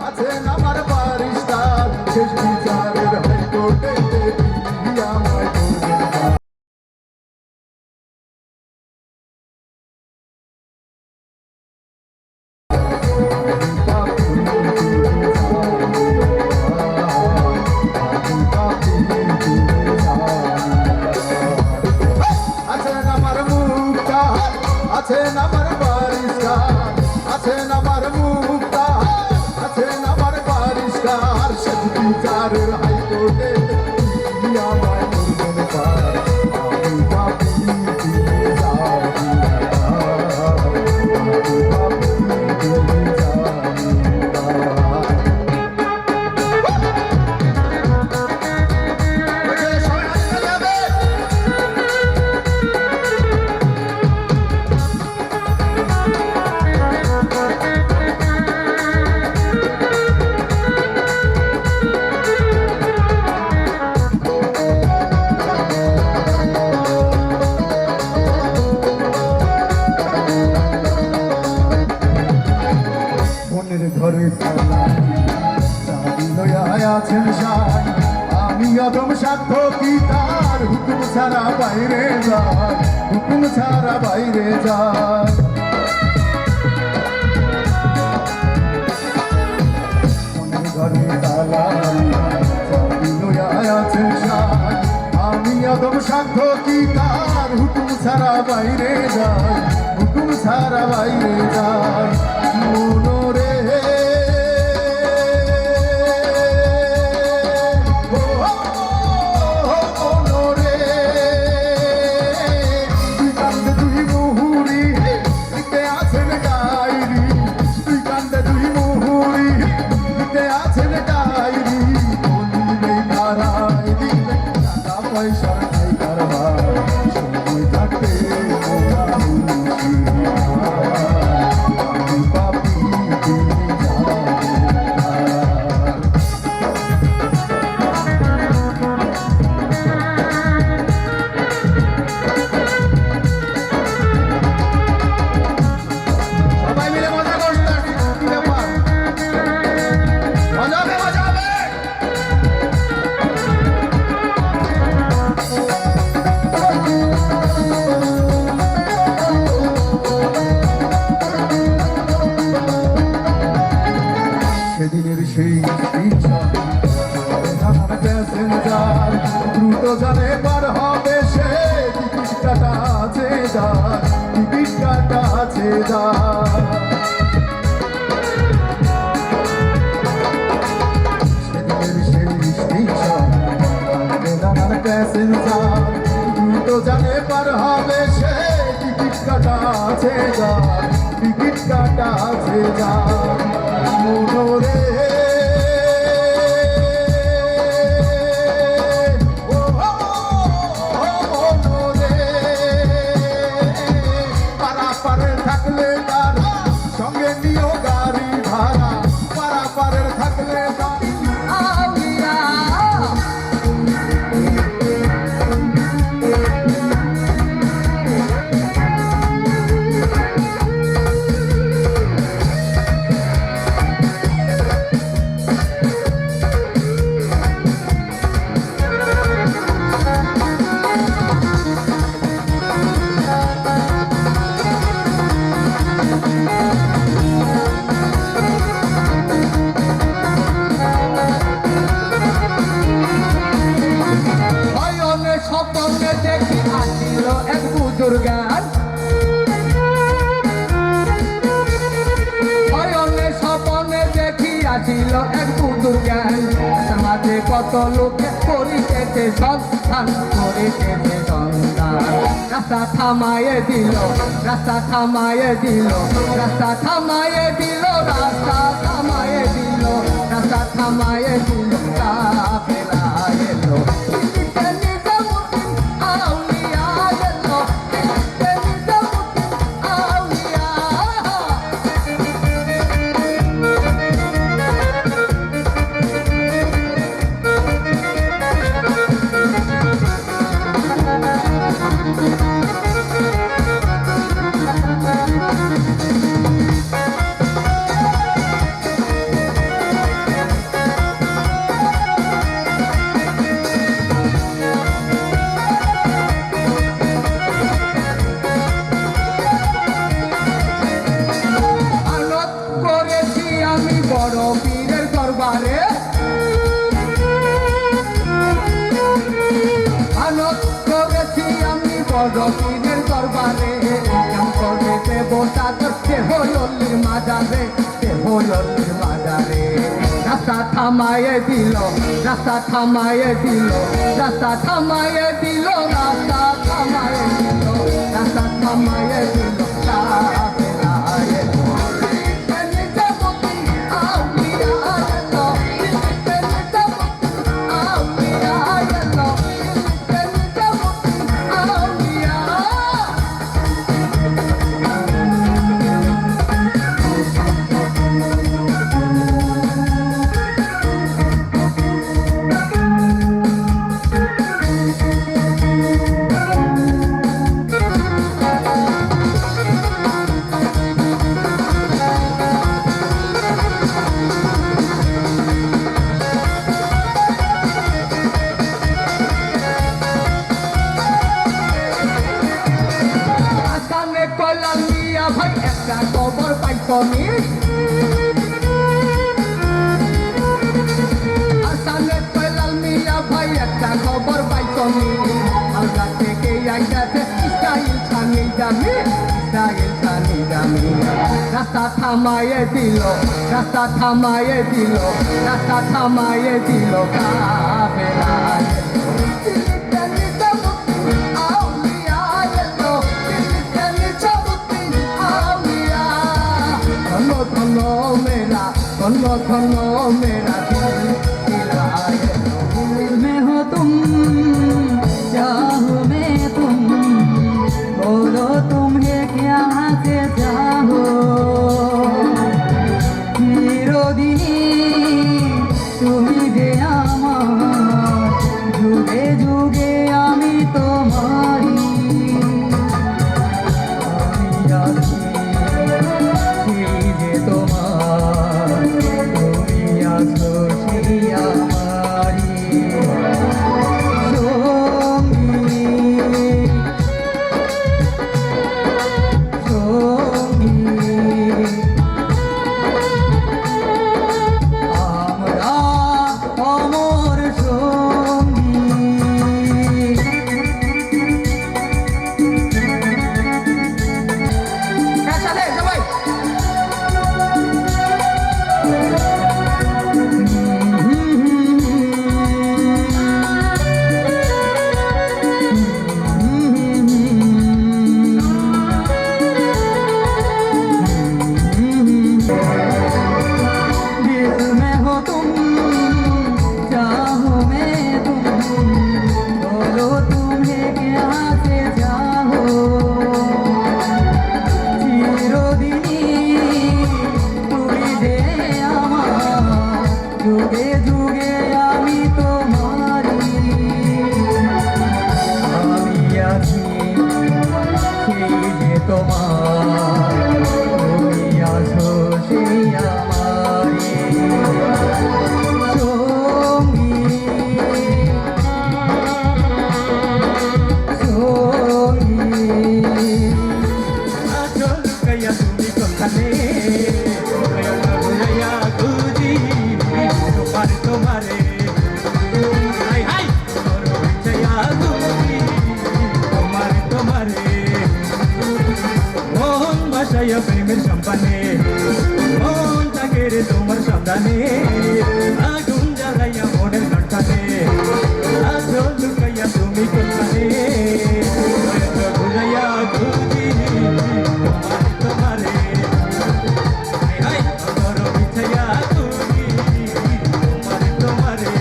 আছেন আমার বারিস্টার শেষ বিচারের হাইকোর্টে তিনি আমায় করবেন পার। আছেন আমার মুক্তার আছেন আমার বারিস্টার আছেন আমার মুক্তার আছেন আমার বারিস্টার শেষ বিচারের হাইকোর্টে তিনি আমায় করবেন পার। আমি পাপী তিনি জামিনদার আমি পাপী তিনি জামিনদার। মনের ঘরে তালা চাবি লইয়া আছেন সাই আমি অদম সাধ্য কি তার হুকুম ছাড়া বাইরে যায় হুকুম ছাড়া বাইরে যায়। মনের ঘরে তালা চাবি লইয়া আছেন সাই আমি অদম সাধ্য কি তার হুকুম ছাড়া বাইরে যায় হুকুম ছাড়া বাইরে যায়। মনোরে পয়সা নাই কারবার সময় থাকতে আমি পাপী তিনি জামিনদার। সবাই মিলে মজা করতেন কি ব্যাপার মজা হবে মজা হবে। সেদিনের সেই প্যাসেঞ্জার দ্রুত জানে পার হবে সে টিকিট কাটা আছে যার টিকিট কাটা আছে যার। সেদিনের সেই স্টেশন প্যাসেঞ্জার দ্রুত জানে পার হবে সে টিকিট কাটা আছে যার টিকিট কাটা আছে যার। মনোরে মনোরে পারাপারে থাকলে তারা সঙ্গে নিও গাড়ি ভাড়া পারাপারে থাকলে স্বপ্নে দেখি আসিল এক বুজুর্গান স্বপ্নে দেখি আসিল এক বুজুর্গান সমাজে কত লোকে করিতেছে সন্তান করিতেছে সন্তান। রাস্তা থামায়ে দিল রাস্তা থামায়ে দিল রাস্তা থামায়ে দিল রাস্তা থামায়ে দিল রাস্তা থামায়ে দিল কাফেলা এলো সাগর দেহ লল্লির মাজারে, দেহ লল্লির মাজারে। রাস্তা থামায়ে দিল, রাস্তা থামায়ে দিল, রাস্তা থামায়ে দিল, রাস্তা থামায়ে দিল, রাস্তা থামায়ে দিল। ভাই একটা খবর পাইছনি, আসামে কইলাল মিয়া ভাই একটা খবর পাইছনি। আলগা থেকে আইতাছে ইসরাইল ছানি জানি, ইসরাইল ছানি জানি। রাস্তা থামায়ে দিল, রাস্তা থামায়ে দিল, রাস্তা থামায়ে দিল কাফেলায়। धनो धनो मेरा दिल दिलाए, दिल में हो तुम, चाहो मैं तुम, बोलो तुम्हें क्या से चाहो। চিরদিনই তুমি যে আমার, যুগে যুগে আমি তোমারি। আমি আছি সেই যে তোমার, তুমি আছো সেই আমারি। সঙ্গী আমরা অমর সঙ্গী। একসাথে সবাই। दिल में हो तुम, चाहो मैं तुम, बोलो तुम्हें क्या से चाहो। চিরদিনই তুমি যে আমার, যুগে যুগে আমি তোমারি। আমি আছি সেই যে তোমার, তুমি আছো সেই আমারি। সঙ্গী সঙ্গী আচল লুকাইয়া তুমি কোথানে, লুকাইয়া খুঁজি তোমার তোমারে। হাই হাই লুকাইয়া খুঁজি তোমার তোমারে। মন ভাসাইয়া প্রেমের সম্পানে, মন থাকে রে তোমার সন্ধানে। আগুন জ্বালাইয়া মনের লণ্ঠনে, আচল লুকাইয়া তুমি কোথানে, লুকাইয়া খুঁজি তোমার তোমারে। হাই হাই লুকাইয়া খুঁজি তোমার তোমারে।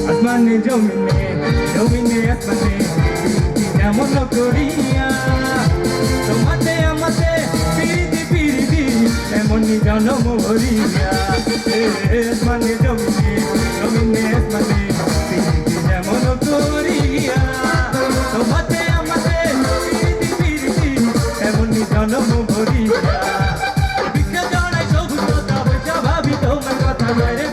আসমানে জমিনে, জমিনে আসমানে, যেমন করিয়া তোমাতে আমাতে পিরিতি পিরিতি, এমনই জনম ভরিয়া। আসমানে জমিনে, জমিনে আসমানে, পিরিতি যেমন করিয়া তোমাতে আমাতে পিরিতি পিরিতি, এমনই জনম ভরিয়া। বিজ্ঞা জড়াই সবুজ কথা বৈশা ভাবি তোমার কথা নয় রে।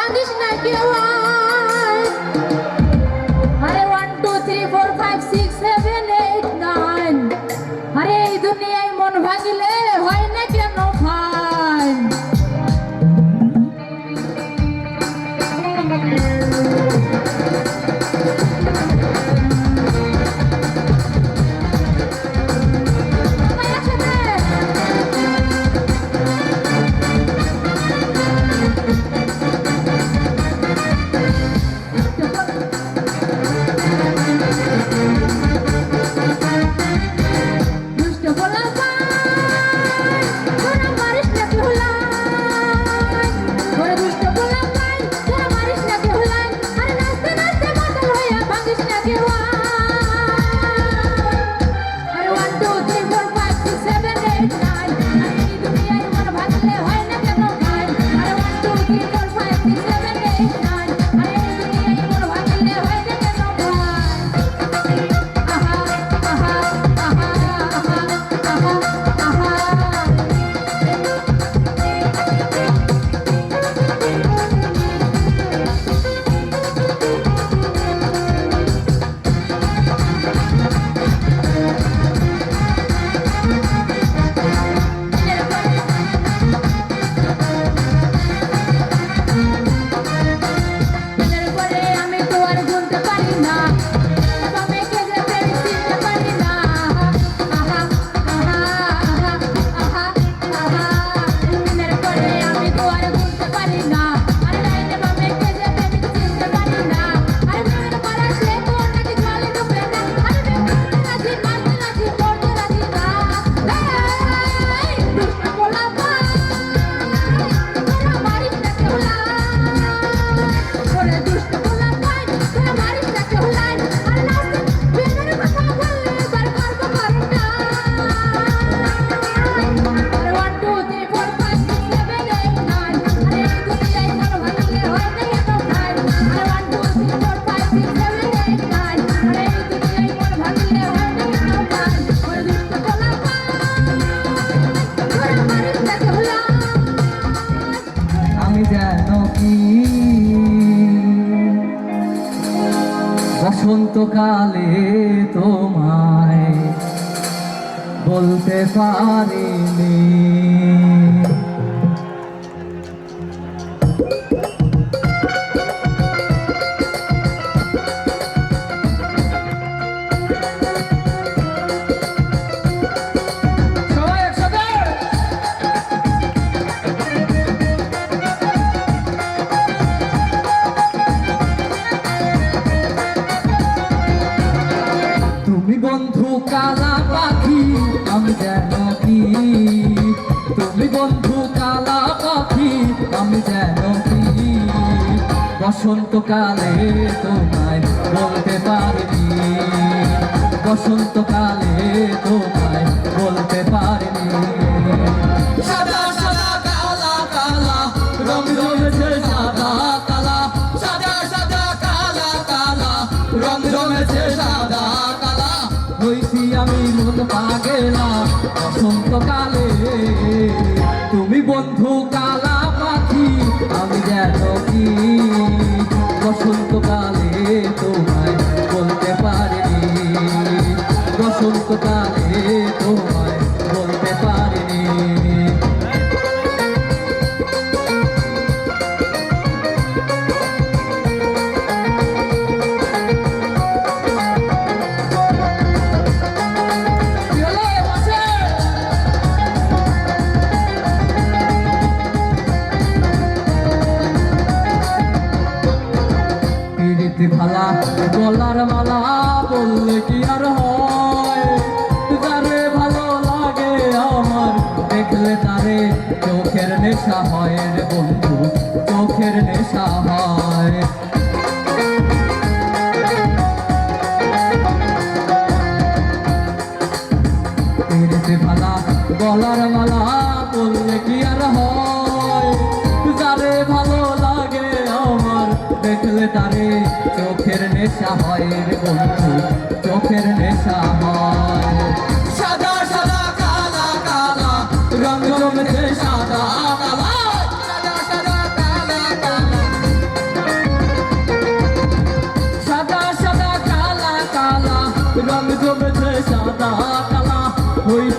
ভাঙিস না কেউ আয়। আরে 1 2 3 4 5 6 7 8 9 আরে এই দুনিয়ায় মন ভাঙিলে হয় না কেন ভাই? সবাই একসাথে। দুষ্ট বলা পাই, তোরা মারিস না কেউ লাই। ওরে দুষ্ট বলা পাই, তোরা মারিস না কেউ লাই। আরে নাচতে নাচতে মাতাল হইয়া ভাঙিস না কেউ আয়। আরে 1 2 3 4 5 6 7 8 9 আরে এই দুনিয়ায় মন ভাঙলে হয় না কেন ভাই? আরে 1 2 3 4 5 6 7 8 9 আরে এই দুনিয়ায় মন ভাঙলে হয় না কেন ভাই? আহা আহা আহা আহা আহা আহা। দিনের পরে আমি তো আর গুনতে পারি না, তবে কে যে প্রেম চিনতে পারি না। আহা আহা আহা আহা আহা। দিনের পরে আমি তো আর গুনতে পারি না, আরে লাইনে বামে কে যে প্রেম চিনতে পারি না। আরে প্রেমের পরে সে তো নাকি জলে ডুবে না, আরে প্রেম করতে রাজি মানতে রাজি করতে রাজি না। এই দুষ্ট বলা ভাই, তোরা মারিস না কেউ লাই। ওরে দুষ্ট বলা ভাই, তোরা মারিস না কেউ লাই। আরে নাচতে প্রেমের কথা বললে এবার করবো কারণটা। আরে 1 2 3 4 5 6 7 8 9 আরে এই দুনিয়ায় মন ভাঙলে হয় না কেন ভাই? আরে 1 2 3 4 5 6 7 8 9 আরে এই দুনিয়ায় মন ভাঙলে হয় না কেন ভাই? ওরে দুষ্ট বলা ভাই, তোরা মারিস না কেউ লাই। আমি যেন কি বসন্তকালে তোমায় বলতে পারিনি। সবাই একসাথে। তুমি বন্ধু কালা পাখি, আমি যেন কি। তুমি বন্ধু কালা পাখি, আমি যেন কি। বসন্তকালে তোমায় বলতে পারিনি, বসন্তকালে তোমায় বলতে পারিনি। সাদা সাদা কালা কালা রং জমেছে সাদা কালা, সাদা সাদা কালা কালা রং জমেছে সাদা কালা। হইছি আমি মন পাগেলা বসন্তকালে। তুমি বন্ধু কালা পাখি, আমি যেন কি। বসন্তকালে তোমায় বলতে পারিনি, বসন্তকালে তোমায় বলতে পারিনি। পিরিতি ভালা গলার মালা বললে কি আর হয়? যারে ভালো লাগে আমার দেখলে তারে চোখের নেশা হয় রে বন্ধু, চোখের নেশা হয়। পিরিতি ভালা গলার মালা বললে কি আর হয়? যারে ভালো লাগে আমার দেখলে তারে চোখের নেশা হয় রে বন্ধু, চোখের নেশা হয়। সাদা সাদা কালা কালা রং জমেছে সাদা কালা, সাদা সাদা কালা কালা হইতে